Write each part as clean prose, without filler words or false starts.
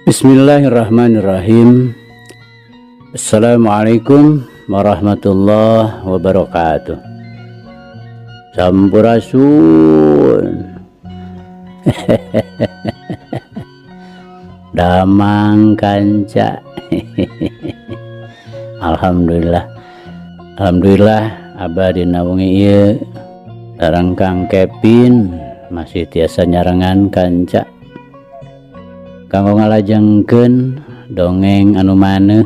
Bismillahirrahmanirrahim. Assalamualaikum warahmatullahi wabarakatuh. Sampurasun. Damang kanca. Alhamdulillah. Alhamdulillah abadina wengi ieu sareng Kang Kevin masih tiasa nyarengan kanca kanggo ngalajengkeun dongeng anu maneh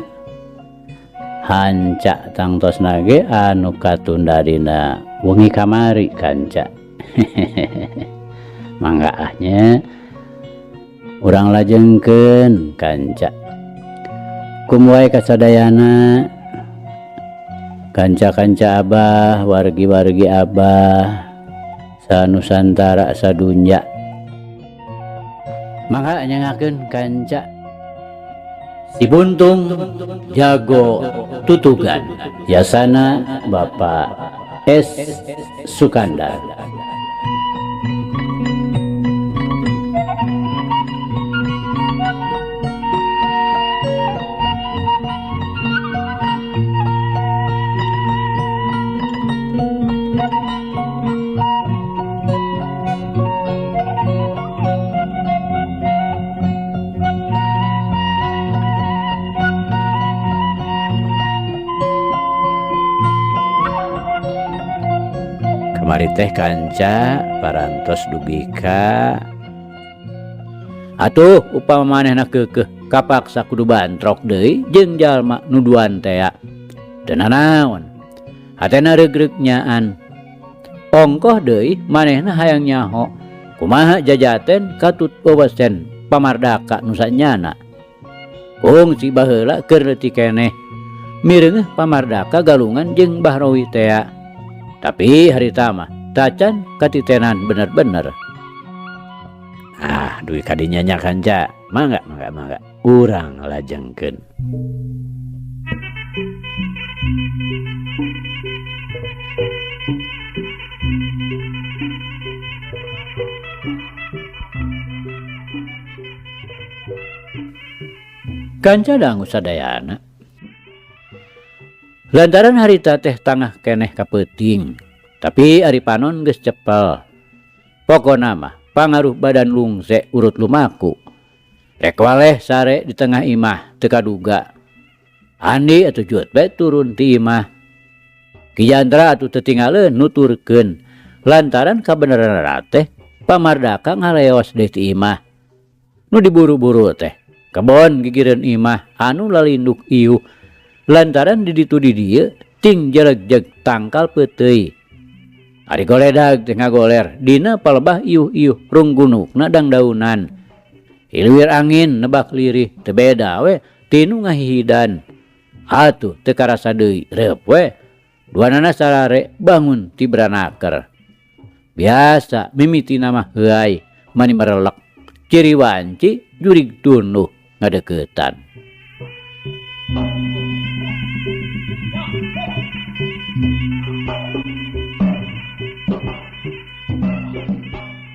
hanca tangtosna ge anu katunda dina wengi kamari kanca. Mangga ahnya urang lajengkeun kanca. Kumwae kasadayana kanca-kanca abah, wargi-wargi abah sanusantara sadunya. Mangga nyangakeun kanca si Buntung jago tutugan yasana Bapak S. Sukandar. Mari teh kanca parantos dugika atuh upama manehna keukeuh kapaksa kudu bantrok deui jeung jalma nuduan teh teu nanaon hatena regreg nyaan ongkoh deui manehna hayang nyaho kumaha jajaten katut wewasen pamardaka nu sanyana kungsi baheula keur leutik keneh mireungeuh pamardaka galungan jeung Bahrowi teh. Tapi harita mah tacan katitenan bener-bener. Duit kadinya nya kanca. Mangga. Urang lajengkeun. Kanca dangu sadayana. Lantaran harita teh tangah keneh kapeuting, tapi ari panon geus cepel. Pokona mah pangaruh badan lungse urut lumaku. Rek waleh sare di tengah imah teu kaduga. Andi atuh juet bae turun ti imah. Ki Jantra atuh teu tinggaleuan nuturkeun lantaran kabeneran teh pamardaka ngaleos deui ti imah. Nu diburu-buru teh kebon gigireun imah anu lalinduk iuh. Lantaran di ditu di dieu ting jeleg-jeg tangkal peuteuy. Ari goledag teh ngagoler dina palebah iuh-iuh rung gunukna dangdaunan. Hilwir angin nebak lirih teu beda we tinu ngahihidan. Atuh teu karasa deui reup we. Duanana sarare bangun ti beranaker. Biasa mimitina mah heuai mani marelek. Ciri wanci jurig tunduh ngadeuketan.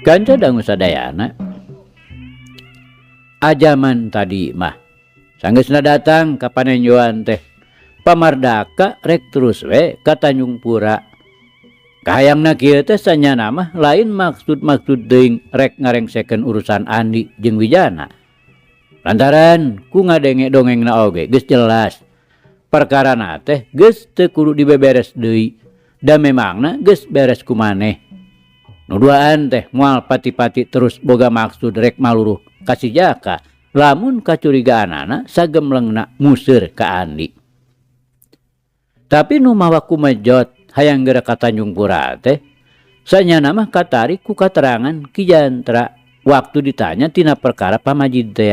Kanca dangu sadayana ajaman tadi mah sanggeusna datang ka panenjoan teh pamardaka rek terus we ka Tanjung Pura. Kahayangna kieu teh sanyana mah lain maksud deui rek ngarengsekeun urusan Andi jeung Wijana. Lantaran ku ngadenge dongengna oge geus jelas perkarana teh geus teu kudu dibeberes deui da memangna geus beres ku maneh. Nuduaan teh moal pati-pati terus boga maksud rek maluruh ka si Jaka lamun kacurigaanana sagemlengna museur ka Andi. Tapi nu mawa kumejot hayang geura ka Tanjung Pura teh sanyana mah katarik ku katerangan Ki Jantra waktu ditanya tina perkara pamajid teh.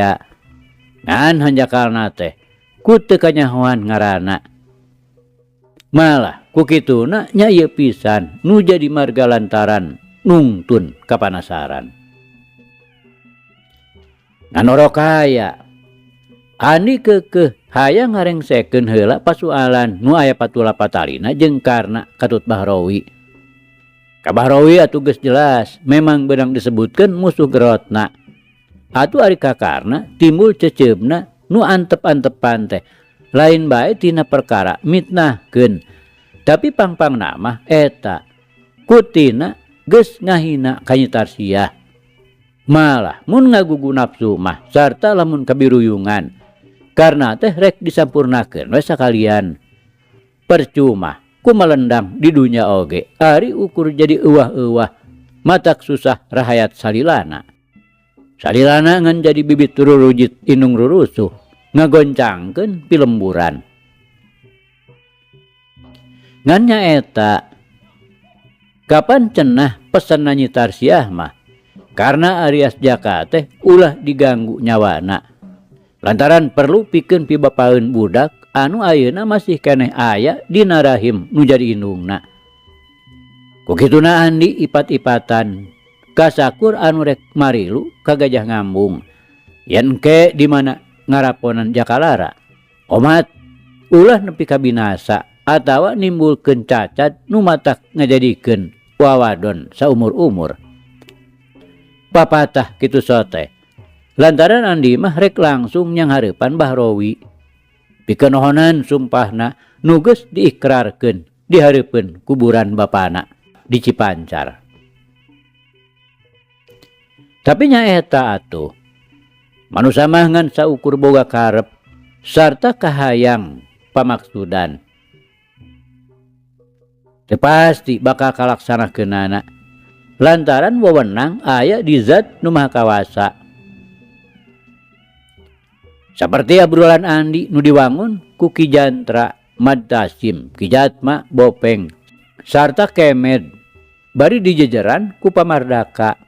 Ngan hanjakalna teh ku teu kanyahoan ngaranna. Malah ku kituna nya ieu pisan nu jadi marga lantaran nungtun kapanasaran. Nganorokaya Andi keukeuh hayang ngarengsekeun heula pasualan nu aya patula patalina jeung karna katut Bahrowi. Ka Bahrowi atuh geus jelas memang beunang disebutkeun musuh gerotna. atuh ari kakarna timbul ceceupna nu antep-antepan teh lain bae tina perkara mitnahkeun, tapi pangpangna mah eta kutina geus ngahina ka Nyi Tarsiah. Malah mun ngagugu nafsu mah sarta lamun kabiruyungan karena teh rek disampurnakeun we sakalian. Percuma ku melendang di dunia oge ari ukur jadi euwah-euwah matak susah rahayat salilana. Salilana ngan jadi bibit rurujit inung rurusuh ngagoncangkeun pilemburan. Ngan nyaeta kapan cenah pesenna Nyi Tarsiah mah karena Arias Jaka teh ulah diganggu nyawana lantaran perlu pikeun pibapaeun budak anu ayeuna masih keneh aya dina rahim nu jadi indungna. Kukituna Andi ipat-ipatan kasakur anu rek marilu ka Gajah Ngambung yen ke di mana ngaraponan Jakalara omat ulah nepi ka binasa atawa nimbulkeun cacat nu matak ngajadikeun wawadon saumur-umur. Papatah kitu sote lantaran Andi mah rek langsung nyang hareupan Bahrowi pikeun nohonan sumpahna nu geus diikrarkeun di hareupeun kuburan bapana di Cipancar. Tapi nyaeta atuh manusia mah ngan saukur boga karep sarta kahayang pamaksudan teu pasti bakal kalaksanakeunana lantaran wewenang aya di zat nu maha kawasa. Saperti obrolan Andi nu diwangun ku Ki Jantra Madtasim, Ki Jatma Bopeng sarta Kemed bari dijejeran ku Pamardaka.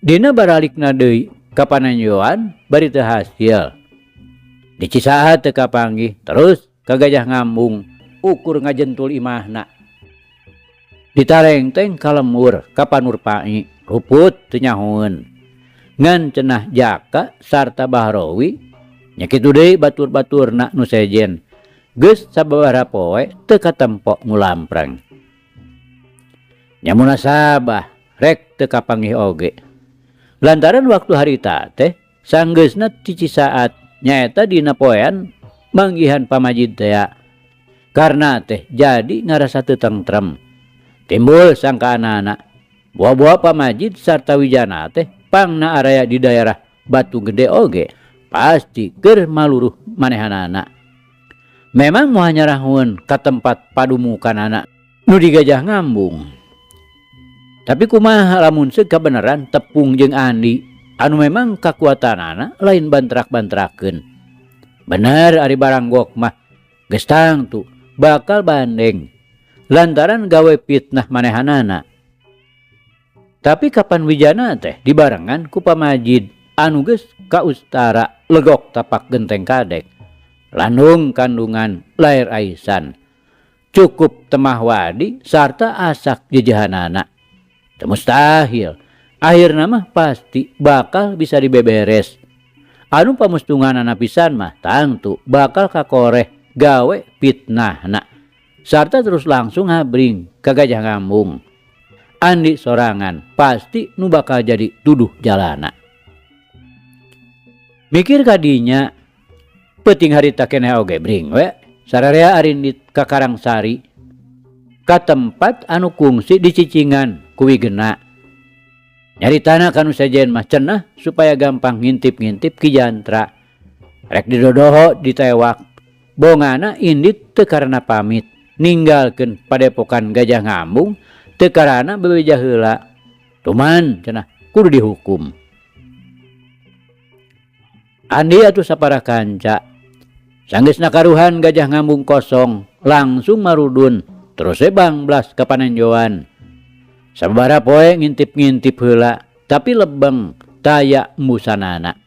Dina baralikna deui ka Pananjoan bari teu hasil. Di Cisaha teu kapanggih terus ka Gajah Ngambung ukur ngajentul imahna. Ditarengteng ka lemur ka Panurpai ruput teu nyahoeun. Ngan cenah Jaka sarta Bahrowi nya kitu deui batur-baturna nu sejen geus sababaraha poe teu katempo ngulampreng. Nya munasabah rek teu kapanggih oge. Lantaran waktu harita teh sanggeusna ti Cisaat nyaeta dina poean manggihan pamajid teh karena teh jadi ngarasa teu tentrem. Timbul sangkaanana buah-buah pamajid sarta wijana teh pangna araya di daerah Batu Gede oge pasti keur maluruh manehanana. Memang moal nyarahkeun ka tempat padumukanana nu di Gajah Ngambung. Tapi kumaha lamun seuk kabeneran tepung jeung Andi anu memang kakuatanana lain bantrak-bantrakeun. Bener ari baranggok mah geus tangtu bakal bandeng lantaran gawe fitnah manehanana. Tapi kapan wijana teh dibarengan ku pamajid anu geus kaustara legok tapak genteng kadek landung kandungan lair aisan cukup temah wadi sarta asak jejehanana. Teu mustahil akhirna mah pasti bakal bisa dibeberes. Anu pamustunganana pisan mah tangtu bakal kakoreh gawe fitnahna sarta terus langsung habring ka Gajah Ngambung. Andi sorangan pasti nu bakal jadi tuduh jalana. Mikir kadinya peuting harita keneh oge bring we sararea arindit ka Karangsari ka tempat anu kungsi di Cicingan ku Wigena. Nyaritana kanu sejen mah cenah supaya gampang ngintip-ngintip Ki Jantra. Rek didodoho ditewak bongana indit teu karana pamit ninggalkeun padepokan Gajah Ngambung teu karana bebeja heula. Tuman cenah kudu dihukum. Andi atuh sapara kanca sanggeusna karuhan Gajah Ngambung kosong langsung marudun terus bangblas ka Panenjoan. Sababaraha poe ngintip-ngintip heula tapi lebeng taya embusanana.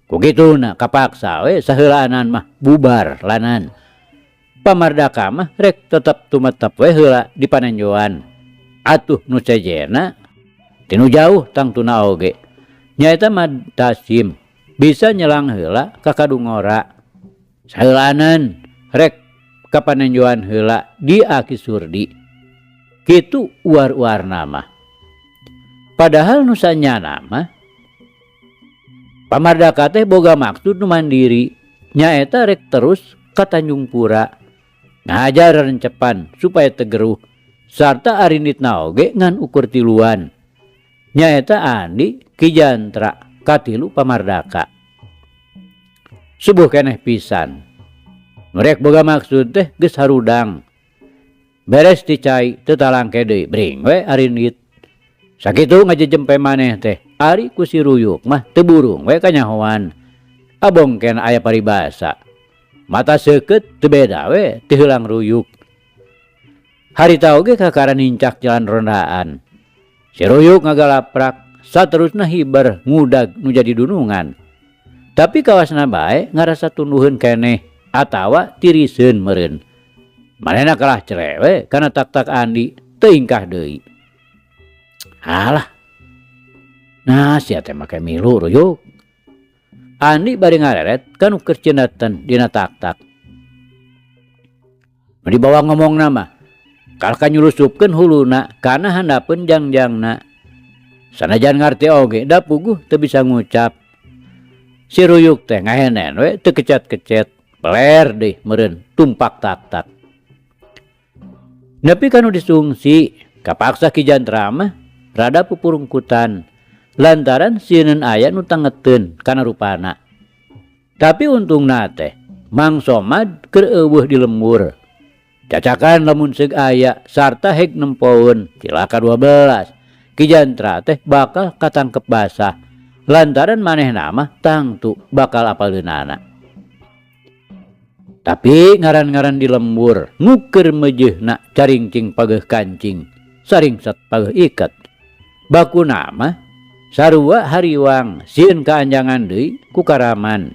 Kukituna kapaksa we saheulaanan mah bubar lanan. Pamardaka mah rek tetep tumetep we heula di Panenjoan. Atuh nu sejena tinu jauh tangtuna oge nyaeta Madtasim bisa nyelang heula ka Kadungora. Saheulaanan rek ka Panenjoan heula di Aki Surdi. Kitu uar-uarna mah. Padahal nu sanyana mah Pamardaka teh boga maksud nu mandiri, nyaeta rek terus ka Tanjung Pura ngajar rencepan supaya tegeruh sarta arinitna oge ngan ukur tiluan, nyaeta Andi Ki Jantra katilu Pamardaka. Subuh keneh pisan, merek boga maksud teh geus harudang, beres dicai teu talangke deui bring we arinit. Sakitu ngajejempe maneh teh ari ku si Ruyuk mah teu burung we kanyahoan, abong ken aya paribasa, mata seukeut teu beda we ti heulang Ruyuk. Harita oge kakaran hincak jalan rondaan, si Ruyuk ngagalaprak saterusna hiber ngudag nu jadi dunungan. Tapi kawasna bae ngarasa tunduheun keneh atawa tiriseun meureun. Manehna kalah cerewe kana tak-tak Andi teu ingkah deui. Halah, nah sia teh make milu Ruyuk. Andi bari ngareret kanu keur cendeuten dina tak-tak. Nu dibawa ngomongna mah kalka nyulusupkeun huluna kana handapeun jangjangna. Sanajan ngarti oge da puguh teu bisa ngucap. Si Ruyuk teh ngahenen we teu kecet-kecet, peler deui meureun tumpak tak-tak. Nepi kanu disungsi kapaksa Ki Jantra mah rada pupurungkutan lantaran sieun aya nu tangeteun kana rupana. Tapi untungna teh Mang Somad keur eueuh di lembur. Cacakan lamun seug aya sarta heg nempoeun cilaka 12 Ki Jantra teh bakal katangkep basah lantaran manehna mah tangtu bakal apaleunana. Tapi ngaran-ngaran di lembur nuker meujeuna caringcing pageuh kancing saringsat pageuh iket. Bakuna mah sarua hariwang sieun kaanjangan deui ku Karaman.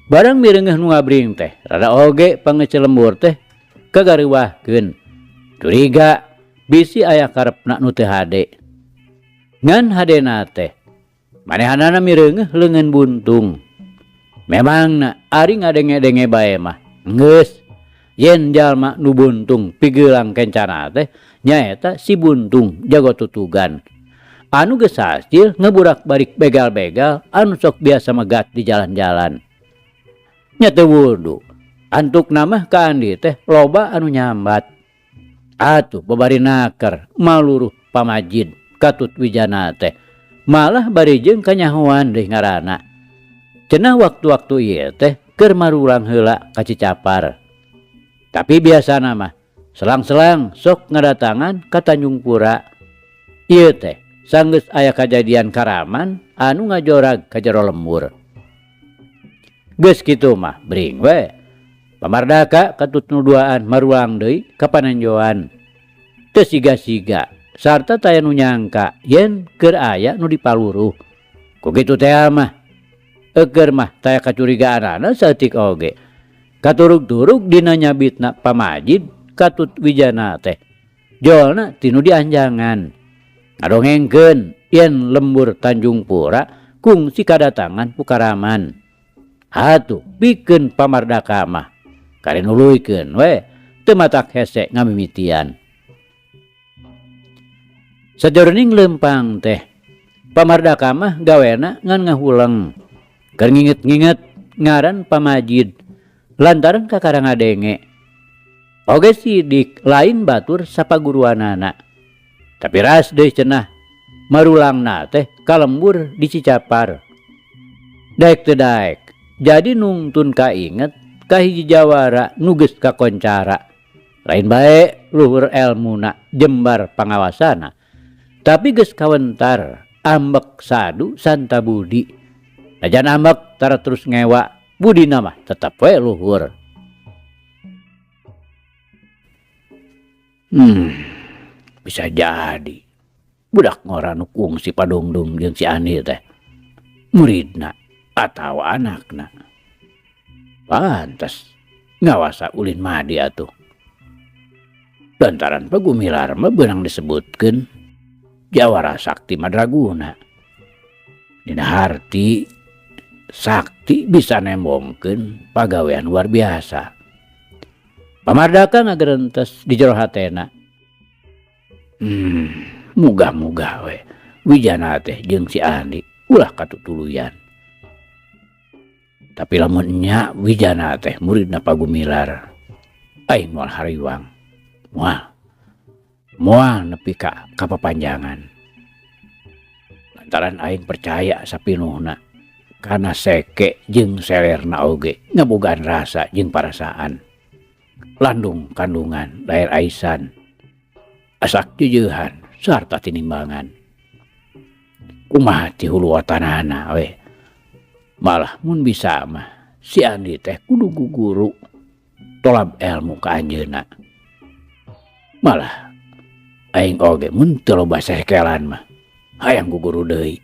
Barang mireungeuh nu ngabring teh rada oge pangeuceul lembur teh kagaruwahkeun, curiga bisi aya karepna nu teu hade. Ngan hadena teh manehanana mireungeuh leungeun buntung. Memangna ari ngadenge-denge bae mah geus yen jalma nu buntung pigeulang kencana teh nyaeta si buntung jago tutugan anu geus hasil ngeburak-barik begal-begal anu sok biasa megat di jalan-jalan. Nya teu wudu antukna mah ka Andi teh loba anu nyambat. Atuh babari naker maluruh pamajid Katut Wijana teh malah barijeng kanyahoan deui ngaranna. Cenah waktu-waktu ieu teh keur marulang heula ka Cicapar. Tapi biasana mah selang-selang sok ngadatangan ka Tanjung Pura. Ieu teh sanggeus aya kajadian Karaman anu ngajorag ka jero lembur. Geus kitu mah bring we Pamardaka katut nuduaan marulang deui ka panenjoan. Teu siga-siga sarta taya nu nyangka yen keur aya nu dipaluruh. Ku kitu teh mah eukeur mah taya kacurigaanana saeutik oge. Katurug-turug dina nyabitna pamajid Katut Wijana teh jolna tinu dianjangan ngadongengkeun yen lembur Tanjung Pura kungsi kadatangan ku Karaman. Atuh pikeun Pamardaka mah kare nuluykeun we teu matak hese ngamimitian. Sajroning leumpang teh Pamardaka mah gawena ngan ngahuleng keur nginget-nginget ngaran pamajid lantaran kakarang ngadenge. Oge sidik lain batur sapaguruanana. Tapi ras deui cenah marulangna teh kalembur di Cicapar. Daek teu daek jadi nungtun kainget ka hiji jawara nu geus kakoncara. Lain bae luhur elmuna jembar pangawasana. Tapi geus kawentar ambek sadu santa budi. Najan ambek tara terus ngewa budina mah tetep we luhur. Bisa jadi budak ngora nu kungsi padungdung jeung si Andi teh muridna atawa anakna. Pantes ngawasa ulin madi atuh. Lantaran pagumilar mah beunang disebutkeun jawara sakti madraguna. Dina harti sakti bisa nembongkeun pagawean luar biasa. Pamardaka ngagerentes di jero hatena. Muga-muga we Wijana teh jeung si Andi ulah katutuluyan Tapi lamun nya Wijana teh muridna Pagumilar, aing moal hariwang. Moal nepi ka papanjangan. Lantaran aing percaya sapinuhna kana seke jeung selerna oge ngabogaan rasa jeung parasaan. Landung kandungan lair aisan, asak jeueuhan sarta tinimbangan. Kumaha ti hulu watanana we. Malah mun bisa mah si Andi teh kudu guguru tolab ilmu ka anjeunna. Malah aing oge mun teu loba sahekelan mah hayang guguru deui.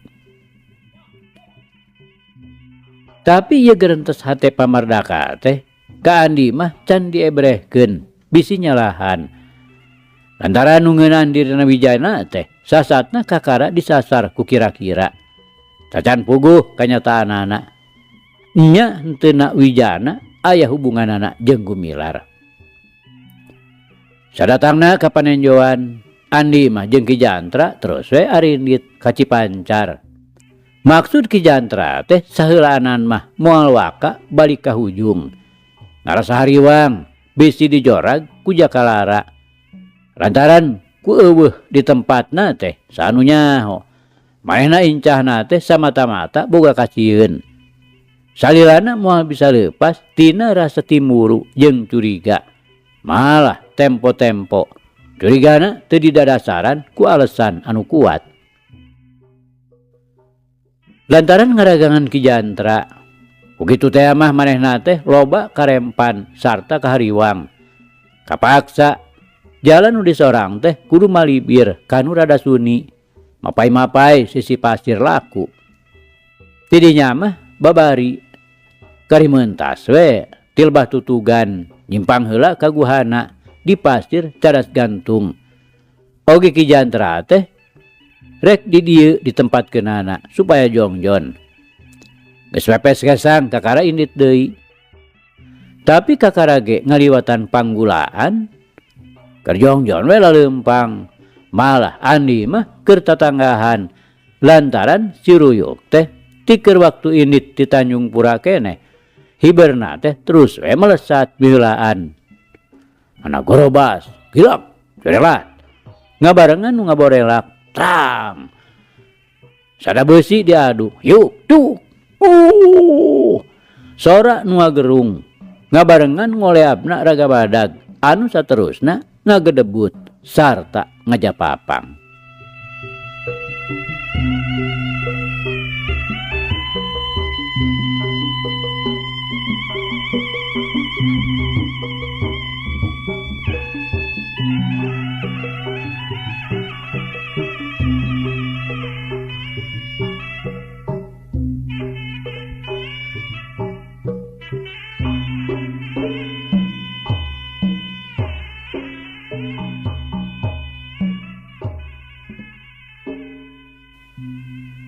Tapi ieu gerentes hate pamardaka teh ka Andi mah can diebrehkeun bisi nyalahan. Lantaran nu ngeunaan dirina Wijana teh sasatna kakara disasar ku kira-kira. Tacan puguh kanyataanana. Nya henteu na Wijana aya hubunganana jeung Gumilar. Sadatangna ka panenjoan, Andi mah jeung Ki Jantra terus we arindit ka Cipancar. Maksud Ki Jantra teh saheulaanan mah moal waka balik ka hujung. Ngarasa hariwang bisi dijorag ku Jakalara. Lantaran ku eueuh di tempatna teh saanu nyaho. Manehna incahna teh samata-mata boga kacieun. Salilana moal bisa leupas tina rasa timuru jeung curiga. Malah tempo-tempo curigana teu didadasaran ku alesan anu kuat. Lantaran ngaragangan Ki Jantra, begitu teh mah manehna teh loba karempan sarta kahariwang. Kapaksa jalan nu disorang teh kudu malibir kanu rada suni. Mapai-mapai sisi pasir laku. Tidinya mah babari karimentas we tilbah tutugan nyimpang heula ka guhana di pasir cadas gantung. Oge Ki Jantra teh rek di dieu ditempatkeunana supaya jongjon. Geus pepes gesang kakara indit deui. Tapi kakara ge ngaliwatan panggulaan keur jongjon we laleumpang. Malah Andi mah keur tatanggahan lantaran si Ruyuk teh ti keur waktu indit di Tanjung Pura keneh hiberna teh terus we melesat biheulaan. Anak gorobas gilak cerelat ngabarengan nu ngaborelak tram sada beusi diadu yuk tuh sora nu ngagerung ngabarengan ngoleabna raga badag anu saterusna ngagedebut sarta ngajapapang.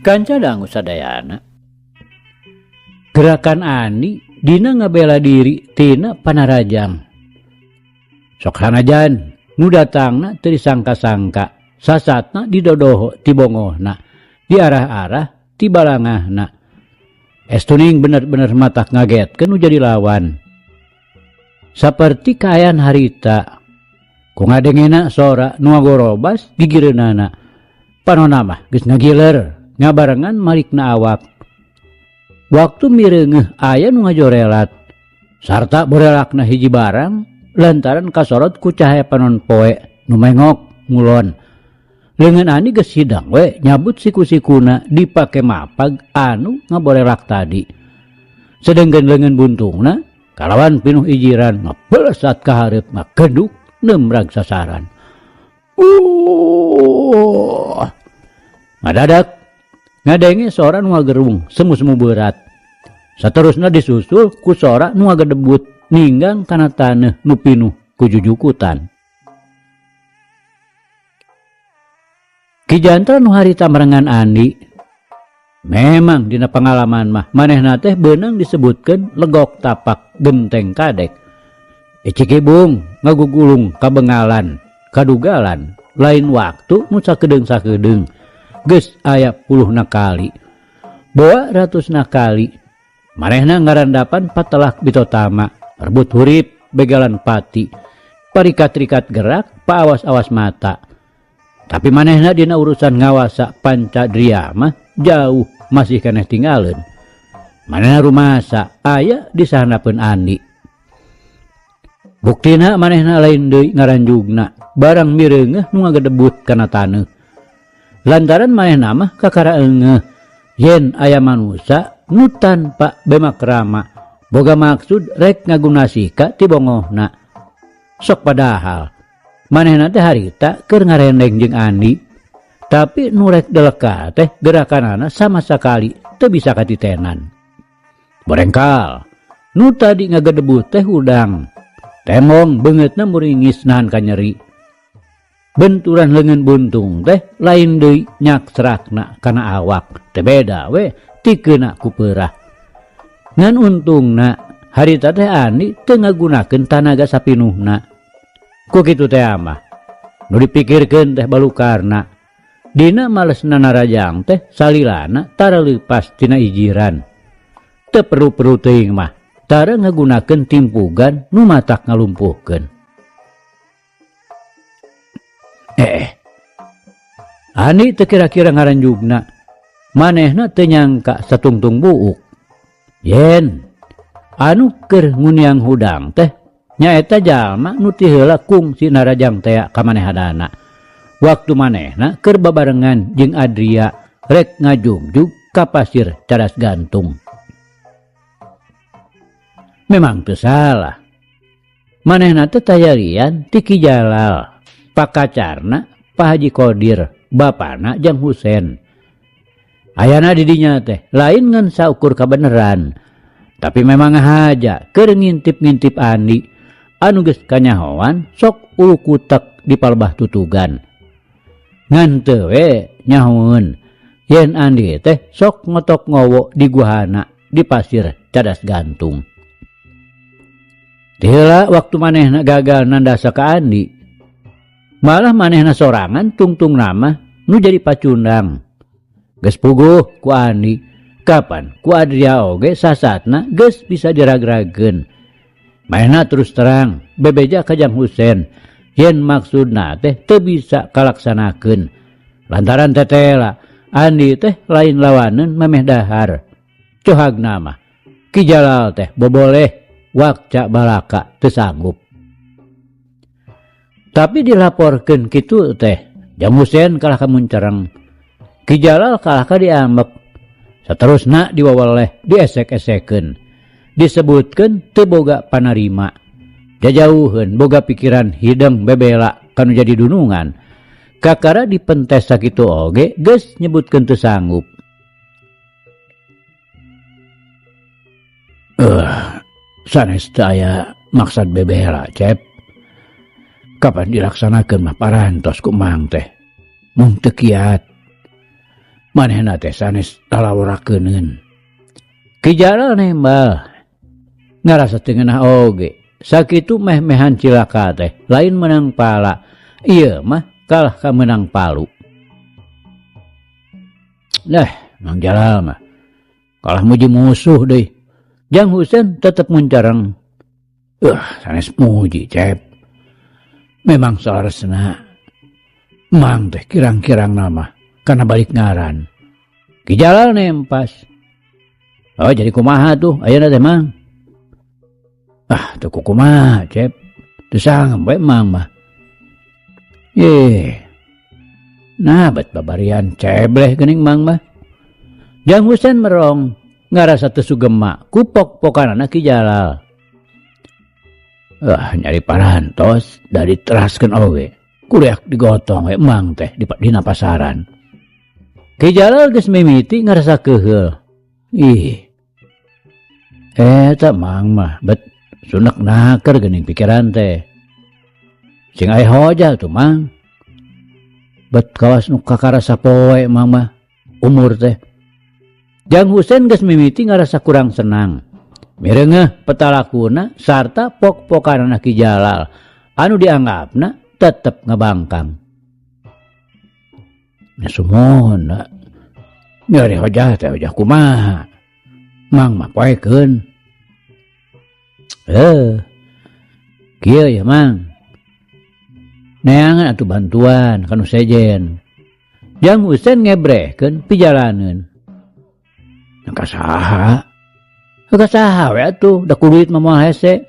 Kanca dangu sadayana. Gerakan Andi dina ngabela diri tina panarajang. Sok sanajan nu datangna teu disangka-sangka, sasatna didodoho ti bongohna, diarah-arah ti balangahna. Estuning bener-bener matak ngagetkeun nu jadi lawan. Saperti kaayaan harita, ku ngadengena sora nu ngagorobas gigireunana. Panonna mah geus ngagiler. Ngabarengan malikna awak. Waktu mireungeuh aya nu ngajorelat sarta borelakna hiji barang lantaran kasorot ku cahaya panon poe nu mengok ngulon. Leungeun Andi geus hidang we nyabut siku-sikuna dipake mapag anu ngaborelak tadi. Sedengkeun leungeun buntungna kalawan pinuh ijiran ngapelesat ka hareup ngakeduk nemrag sasaran. Ngadadak ngadenge sora nu ngagerung semu-semu berat. Saterusna disusul ku sora nu ngagedebut ninggang kana taneuh nu pinuh ku jujukutan. Ki Jantra nu harita merengan Andi. Memang dina pengalaman mah manehna teh beunang disebutkeun legok tapak genteng kadek. Ecikibung ngagugulung kabengalan, kadugalan, lain waktu nu sakedeung-sakedeung. Geus aya puluhna kali, boa ratusna kali, Manehna ngarandapan patelak bitotama, rebut hurip begalan pati, parikat-rikat gerak paawas-awas mata. Tapi manehna dina urusan ngawasa Pancadria mah jauh masih keneh tinggalin. Manehna rumasa aya di sahanapeun Andi. Buktina manehna lain deui ngaranjugna barang mireungeuh nu ngagedebut kana taneuh. Lantaran manehna mah kakara eungeuh yen aya manusia nu tanpa bemakrama boga maksud rek ngagunasika ti bongohna. Sok padahal manehna teh harita keur ngarendeng jeung Andi, tapi nu rek deleka teh gerakanana sama sakali teu bisa katitenan. Barengkal nu tadi ngagedebut teh hudang, temong beungeutna muringis nahan ka nyeri. Benturan leungeun buntung teh lain deui nyaksrakna kana awak, teh beda we tikeuna ku peurah. Ngan untungna harita teh Andi teu ngagunakeun tanaga sapinuhna. Ku kitu teh mah nu dipikirkeun teh balukarna dina malesna narajang teh salilana tara leupas tina ijiran. Teu perlu teuing mah tara ngagunakeun timpugan nu matak ngalumpuhkeun. Andi teu kira-kira ngaranjugna manehna teu nyangka satungtung buuk. Yen anu keur nguniang hudang teh nyaeta jalma nu ti heula kungsi narajang tea ka manehanana. Waktu manehna keur babarengan jeung Adria rek ngajugjug ka pasir Cadas Gantung. Memang teu salah. Manehna teh tayarian ti Ki Jalal, pakacarna Pak Haji Qodir, bapana Jang Husen. Ayana di dinya teh lain ngan saukur kabeneran, tapi memang haja keur ngintip-ngintip Andi anu geus kanyahoan sok ulu kutek di palebah tutugan. Ngan teu we nyahoeun yen Andi teh sok ngotok ngowo di guahana di pasir Cadas Gantung. Heula waktu manehna gagal nandasa ka Andi, malah manehna sorangan tungtung nama nu jadi pacundang. Geus puguh ku Andi, kapan ku Adria oge sasatna geus bisa dirag-rageun. Manehna terus terang bebeja ka Jang Husen yen maksudna teh teu bisa kalaksanakeun. Lantaran tetela Andi teh lain lawaneun memeh dahar. Cohagna mah Ki Jalal teh boboleh wakca balaka teu sanggup. Tapi dilaporkeun kitu teh Jang Husen kalah ka muncereng, Ki Jalal kalah ka diambek. Saterusna diwaweleh diesek-esekeun, disebutkeun teu boga panarima, jajauheun boga pikiran hideng bebela kanu jadi dunungan. Kakara dipentes sakitu oge geus nyebutkeun teu sanggup. Sanes teu aya maksad bebela, Cep. Kapan dilaksanakeun mah parantos ku Mang teh. Mun teu kiat manehna teh sanes lalaworakeun. Ki Jalal nembal ngarasa teu ngeunah oge. Sakitu meh-mehan cilaka teh lain menang pala, ieu mah kalah ka menang palu. Mang Jalal mah kalah muji musuh deui. Jang Husen tetep muncareng. Sanes muji, Cep. Memang salaresna Mang teh kirang-kirang nama kana balik ngaran. Ki Jalal nempas. Oh jadi kumaha tuh ayeuna teh Mang? Teu kumaha, Cep. Teu sangem we Mang mah. Nah bet babarian cebleh geuning Mang mah. Jang Husen merong ngarasa teu sugema ku pok-pokanana Ki Jalal. Nyari parantos da diteraskeun oge. Kuliah digotong we Mang teh dina pasaran. Ki Jalal geus mimiti ngarasa keheul. Eta Mang mah bet sunek naker geuning pikiran teh. Sing aya hoja tuh Mang. Bet kawas nu kakara sapoe Mang mah umur teh. Jang Husen geus mimiti ngarasa kurang senang. Mireungeuh petalakuna sarta pok-pokanana Ki Jalal anu dianggapna tetep ngabangkang. Sumohonna nyari hojah teh hojah kumaha. Mang mah poekeun. Kieu ya Mang. Neangan atuh bantuan kanu sejen. Jang Husein ngebrehkeun pijalaneun. Kasaha? Kasaha we atuh, da ku duit mah moal hese.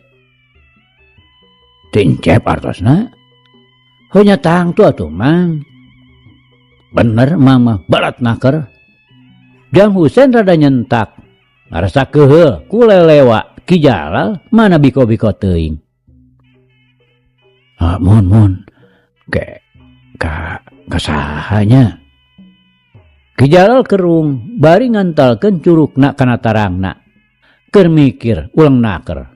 Tincep artosna. Heunya tang tu atuh Mang. Bener Mang mah balat naker. Jang Husein rada nyentak. Ngarasa keheul ku lelewa Ki Jalal mana biko-biko teuing. Mun kasahanya. Ki Jalal kerung bari ngantalkeun curugna kana tarangna. Keur mikir ulang naker.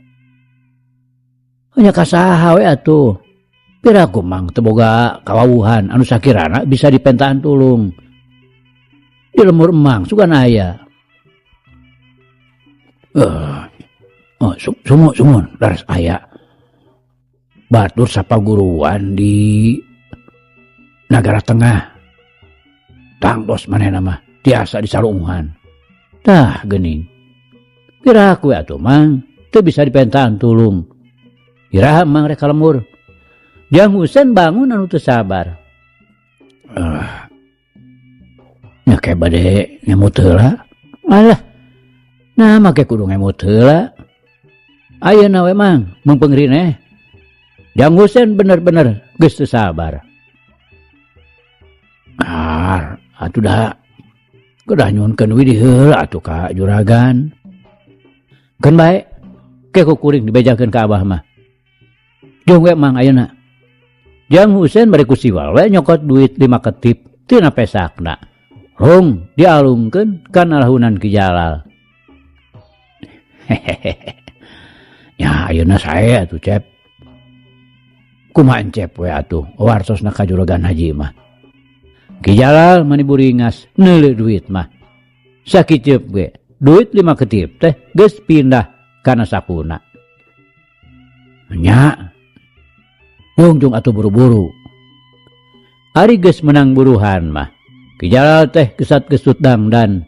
Hanya kasaha we atuh. Piraku Mang teu boga kawawuhan anu sakirana bisa dipentaan tulung. Di lemur Emang sugan aya. Sumun daras aya. Batur sapaguruan di Nagara Tengah. Tangtos manehna mah tiasa disalunguhan. Tah geuning. Piraku atuh Mang teu bisa dipentaan tulung. Iraha Mang rek lemur. Jang Husein bangun anu teu sabar. Nya ke bade ngemut heula. Alah. Nah make kudu ngemut heula. Ayeuna we Mang mengpengrineh. Jang Husein bener-bener geus teu sabar. Atuh dah kedah nyuhunkeun widih heula atuh ka juragan. Keun bae ke kuring dibejakeun ka Abah mah. Jeung we Mang ayeuna. Jang Husein bari ku siwal we nyokot duit 5 ketip tina pesakna. Rung dialungkeun kana lahunan Ki Jalal. Ya ayeuna sae atuh Cep. Kumaha Cep we atuh wartosna ka juragan haji mah. Ki Jalal mani buringas neuleuh duit mah. Sakiceup ge duit 5 ketip teh geus pindah kana sakuna. Nya Jungjung atuh buru-buru. Ari geus menang buruhan mah. Ki Jalal teh gesat-gesut dangdan.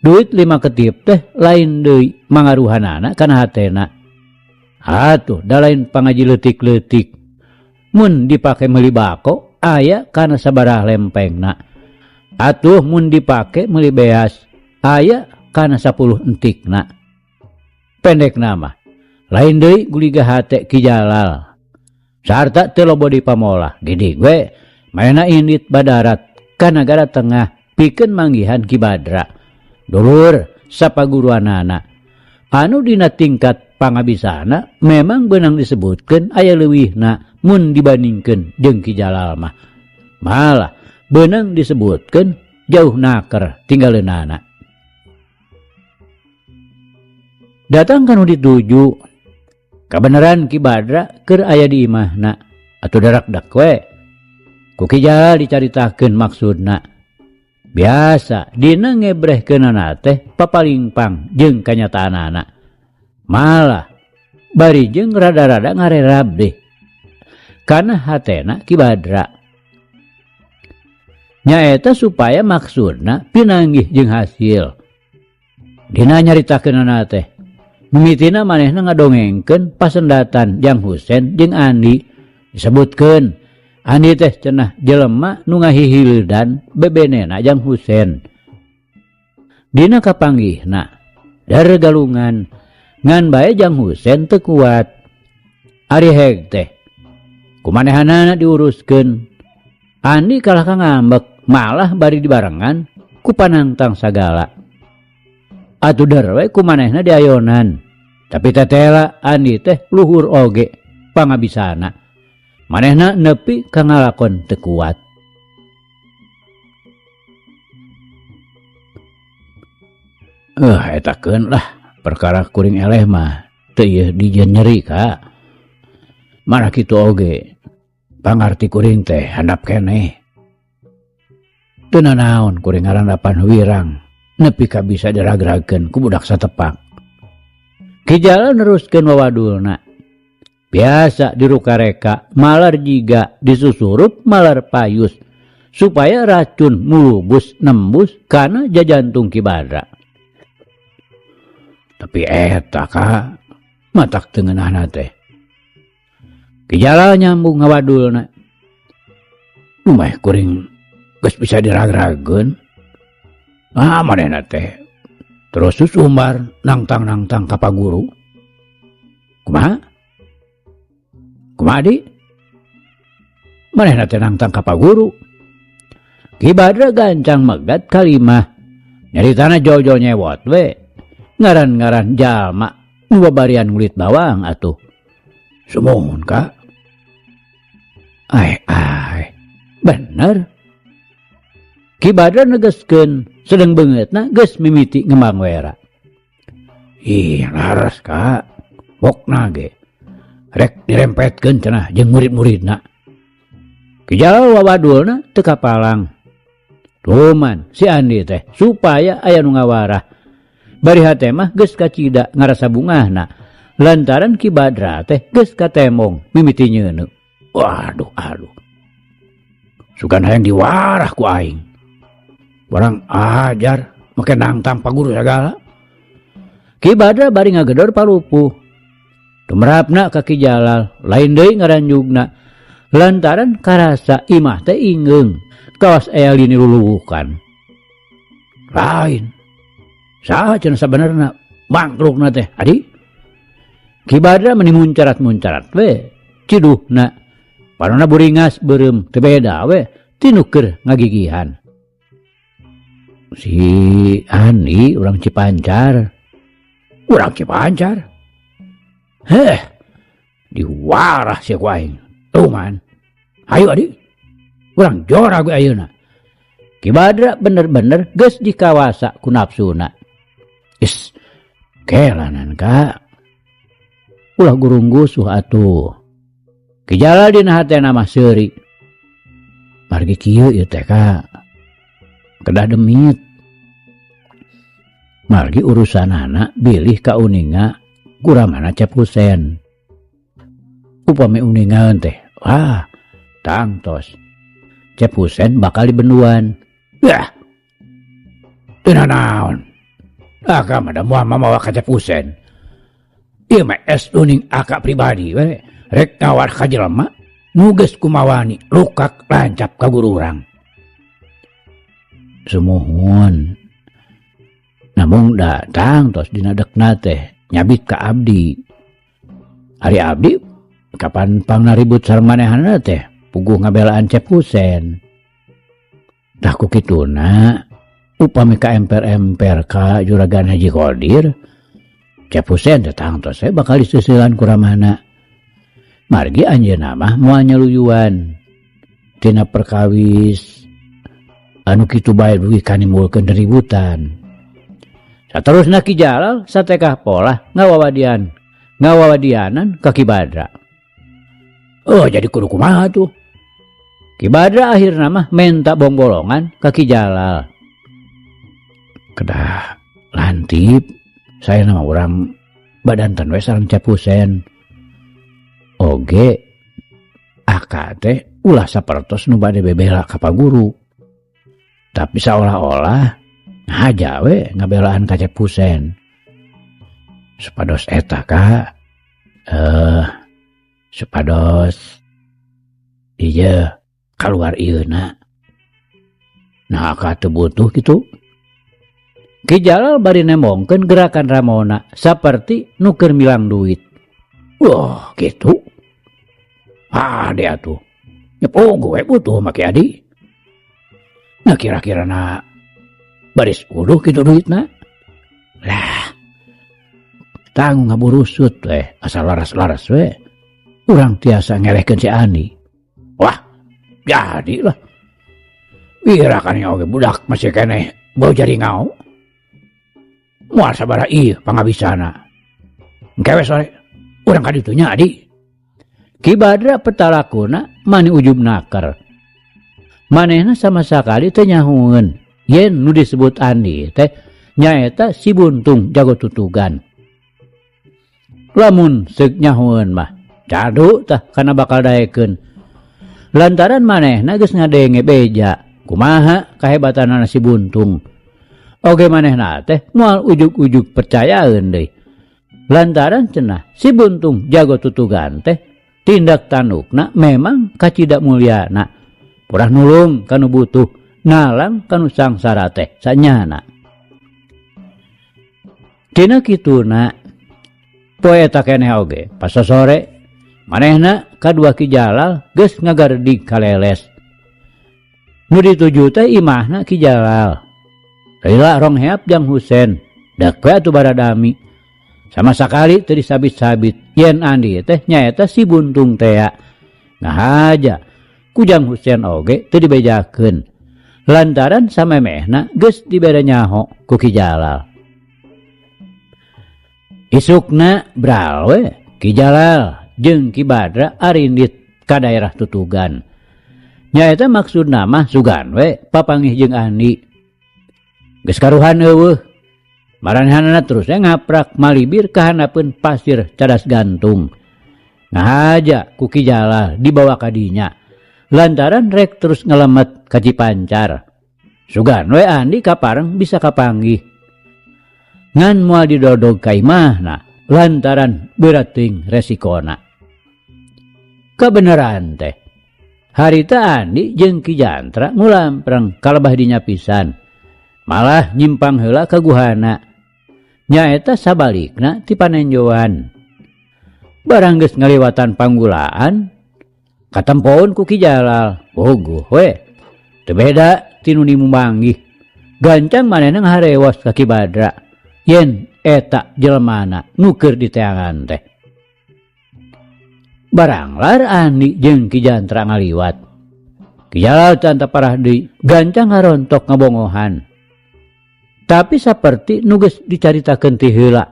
Duit 5 ketip teh lain deui mangaruhanana kana hatena. Atuh da lain pangaji leutik-leutik. Mun dipake meuli bako aya kana sabaraha lempengna. Atuh mun dipake meuli beas aya kana 10 entikna. Pendekna mah lain deui guliga hate Ki Jalal. Sarta teu loba dipamolah. Gede gue manehna indit badarat ka Nagara Tengah pikeun manggihan Ki Badra. Dulur sapaguruanana. Anu dina tingkat pangabisana memang beunang disebutkeun aya leuwihna mun dibandingkeun jeung Ki Jalal mah. Malah beunang disebutkeun jauh naker tinggaleunana. Datang kanu dituju. Kabeneran Ki Badra keur aya di imahna atuh darak-dak we. Ku Ki Jalal dicaritakeun maksudna. Biasa dina ngebrehkeunana teh papalingpang jeung kanyataanana. Malah bari jeung rada-rada ngarerab deh. Kana hatena Ki Badra. Nyaeta supaya maksudna pinanggih jeung hasil. Dina nyaritakeunana teh mimitina manehna ngadongengkeun pasendatan Jang Husein jeung Andi. Disebutkeun Andi teh cenah jelema nu ngahihileudan bebenena Jang Husein. Dina kapanggihna dar galungan ngan bae Jang Husein teu kuat. Ari heg teh kumanehanana diuruskeun. Andi kalah ngambek malah bari dibarengan ku panantang sagala. Atuh der we kumanehna diayonan. Tapi tetela Andi teh luhur oge pangabisana. Manehna nepi ka ngalakon teu kuat. Eta keun lah perkara kuring eleh mah teu ieu dijieun nyeri ka. Mana kitu oge pangarti kuring teh handap keneh. Teu nanaon kuring ngarandapan wirang nepi ka bisa diragragkeun ku budak satepak. Ki Jalal neruskeun wawadulna. Biasa dirukareka malar jiga disusurup malar payus supaya racun mulubus nembus kana jajantung Ki Badra. Tapi eta ka matak teu ngeunahna teh. Kijala nyambung ngawadulna. Lumeh kuring geus bisa dirag-rageun. Manehna teh terus susumbar nangtang-nangtang ka paguru. Kumaha? Kumaha di? Manehna teh nangtang ka paguru. Ki Badra gancang megat kalimah. Nyaritana jojo nyewot we. Ngaran-ngaran jalma nu babarian ngulit bawang atuh. Sumuhun ka. Ai. Bener. Ki Badra negeskeun sedeng beungeutna geus mimiti ngembang wera. Ih, laras ka. Wokna ge. Rek dirempetkeun cenah jeung murid-muridna. Kijal wawadulna teu kapalang. Tuman si Andi teh supaya aya nu ngawarah. Bari hate mah geus kacida ngarasa bungahna. Lantaran Ki Badra teh geus katemong mimiti nyeuneu. Waduh. Sugan hayang diwarah ku aing. Barang ajar make nangtang paguru sagala. Ki Badra bari ngagedor palupuh. Tumrapna ka Ki Jalal, lain deui ngaranjugna. Lantaran karasa imah teh ingeung kawas aya lini luluwukan. Lain. Saha cenah sabenerna mangkrukna teh, adi? Ki Badra meni muncarat-muncarat we. Ciduhna. Panonna buringas beureum teu beda we ti nu keur ngagigihan. Si Ani urang Cipancar. Urang Cipancar? Heh. Diwarah sia ku aing. Tuman. Hayu adi. Urang jora gue ayeuna. Ki Badra bener-bener geus dikawasa ku nafsuna. Is. Kelanan ka. Ulah gurunggusuh atuh. Ki Jalal dina hatena mah seuri. Margi kieu ieu teh ka. Kedah demit. Margi urusanana bilih ka uninga kuramana Cep Husen. Upami uningaeun teh, wah, tangtos. Cep Husen bakal dibenduan. Yah. Tina naon. Aka mah da moal mamawa ka Cep Husen. Ieu mah es uning aka pribadi we. Rek ngawar ka jelema nu geus kumawani lukak lancap ka guru urang. Sumuhun. Namung datang tos dina dekna teh nyabit ka abdi. Ari abdi kapan pangna ribut sareng manehna teh puguh ngabelaan Cep Husen. Tah ku kituna upami ka emper-emper ka Juragan Haji Qadir, Cep Husen teh tangtos bakal diseuselan ku ramana. Margi anjeunna mah moal nyaluyuan tina perkawis anu kitu bae dugi kanimulkeun ributan. Saterusna Ki Jalal satekah pola ngawawadianan ka Ki Badra. Oh, jadi kudu kumaha tuh. Ki Badra akhirna mah menta bongbolongan ka Ki Jalal. Kedah lantip saya nama orang badantan we sareng Cep Husen. Oge aka teh ulah sapertos nu bade bebela ka paguru. Tapi seolah-olah haja we ngabelaan ka Cep Husen. Supados eta ka supados ieu kaluar ieuna. Nah aka teu butuh kitu. Ki Jalal bari nemongkeun gerakan Ramona saperti nu keur milang duit. Wah, gitu. Ade atuh. Nyepung gue butuh make adi. Nah kira-kira na baris uduh gitu duitna. Lah. Tanggung ngaburusut weh, asal laras-laras weh. Urang tiasa ngelehkeun si Ani. Wah, jadi lah. Wira kan oge budak masih keneh bau jari ngau. Moal sabaraha ieu pangabisana. Engke we sore. Urang ka ditu nya adi. Ki Badra petalakuna mani ujub nakar. Manehna sama sakali teh nyahueun yen nu disebut Andi teh nyaeta si Buntung jago tutugan. Lamun seuk nyahueun mah cadu tah kana bakal daekeun. Lantaran manehna geus ngadenge beja kumaha kahebatanana si Buntung. Oge manehna teh moal ujug-ujug percayaeun deui Lantaran cenah si Buntung jago tutugan teh tindak tandukna memang kacidak mulyana. Purah nulung kanu butuh, nalang kanu sangsara teh sanyana. Tina kituna poe eta keneh oge pas sore manehna kadua Ki Jalal geus ngagardig kaleles. Nu dituju teh imahna Ki Jalal. Heula rong heap Jang Husen, dak we atuh baradami. Sama sakali teu disabit-sabit yen Andi teh nyaeta si Buntung teh. Ngahaja ku Jang Husen oge teu dibejakeun. Lantaran samemehna geus dibere nyaho ku Ki Jalal. Isukna bral we Ki Jalal jeung Ki Badra arindit ka daerah Tutugan. Nyaeta maksudna mah sugan we papanggih jeung Andi. Geus karuhan eueuh. Maranehanana terus ngaprak malibir kahanapeun pasir cadas gantung. Ngahaja ku Ki Jalal dibawa ka dinya. Lantaran rek terus ngelemet ka Cipancar. Sugan we Andi kapareng bisa kapanggih. Ngan moal didodog ka imahna lantaran beureting resikona. Kabeneran teh. Harita Andi jeung Ki Jantra ngulampreng kalebah dinya pisan. Malah nyimpang heula ka guhana. Nyaeta sabalikna ti panenjoan. Barang geus ngaliwatan panggulaan katempoun ku Ki Jalal. Bogoh we. Teu beda ti nu dimumanggih. Gancang manehna ngaharewas ka Ki Badra. Yen eta jelmana nu keur diteangan teh. Baranglar Andi jeung Ki Jantra ngaliwat. Ki Jalal tanta parah deui gancang ngarontok ngabongohan. Tapi saperti nu geus dicaritakeun ti heula.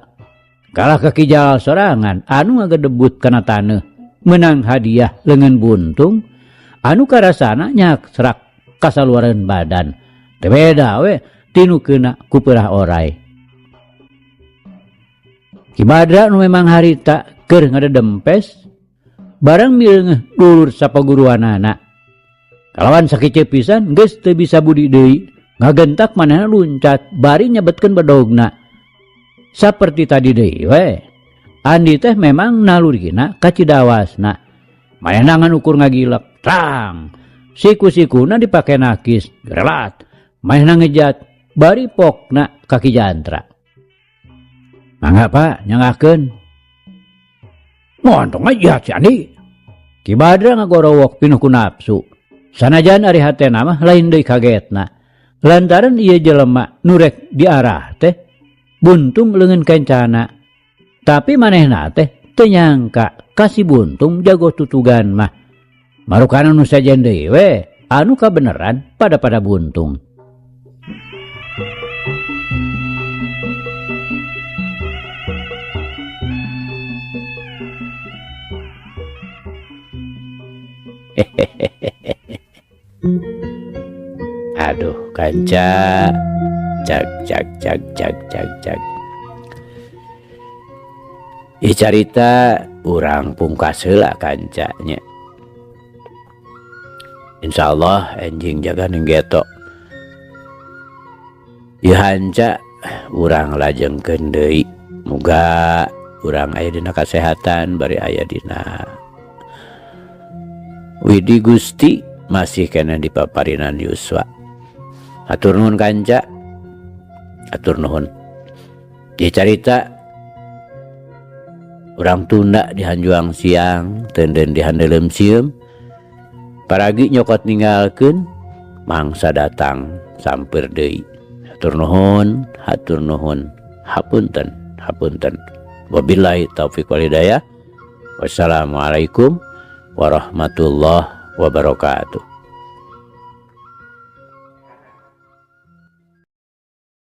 Kalah ka Ki Jalal sorangan anu ngagedebut kana taneuh meunang hadiah leungeun buntung anu karasana nyak serak kasaluareun badan. Teu beda we tinu keuna ku peurah oray. Ki Badra nu memang harita keur ngadedempes barang mileungeuh dulur sapaguruanana. Kalawan sakece pisan geus teu bisa budi deui. Ngagentak manehna luncat bari nyebetkeun bedogna. Saperti tadi deui we. Andi teh memang nalurina ka Cidawasna. Manehna ngan ukur ngagilek, trang. Siku-sikuna dipake nakis, gerelat. Manehna ngejat bari pokna ka Ki Jantra. Mangga Pak, nyangakeun. Montong aja si Andi. Ki Badra ngagorowok pinuh ku nafsu. Sanajan ari hatena mah lain deui kagetna. Lantaran ieu jelema nu rek diarah teh Buntung leungeun kencana. Tapi manehna teh teu nyangka ka si Buntung jago tutugan mah. Marukana nu sajen deui we anu kabeneran pada Buntung. Aduh kanca, cak. Ieu carita urang pungkas heula kancanya. Insyaallah enjing jaga nenggeto. Ieu hanca urang lajengkeun deui. Muga urang aya dina kasehatan bari aya dina widi Gusti masih kena dipaparinan yuswa. Atur nuhun kanca, atur nuhun. Ieu carita urang tunda di Hanjuang siang, tenden di Handeuleum sieum. Paragi nyokot ninggalkeun, mangsa datang samper deui. Hatur nuhun, hapunten. Wabillahi taufiq wal hidayah. Wassalamualaikum warahmatullahi wabarakatuh.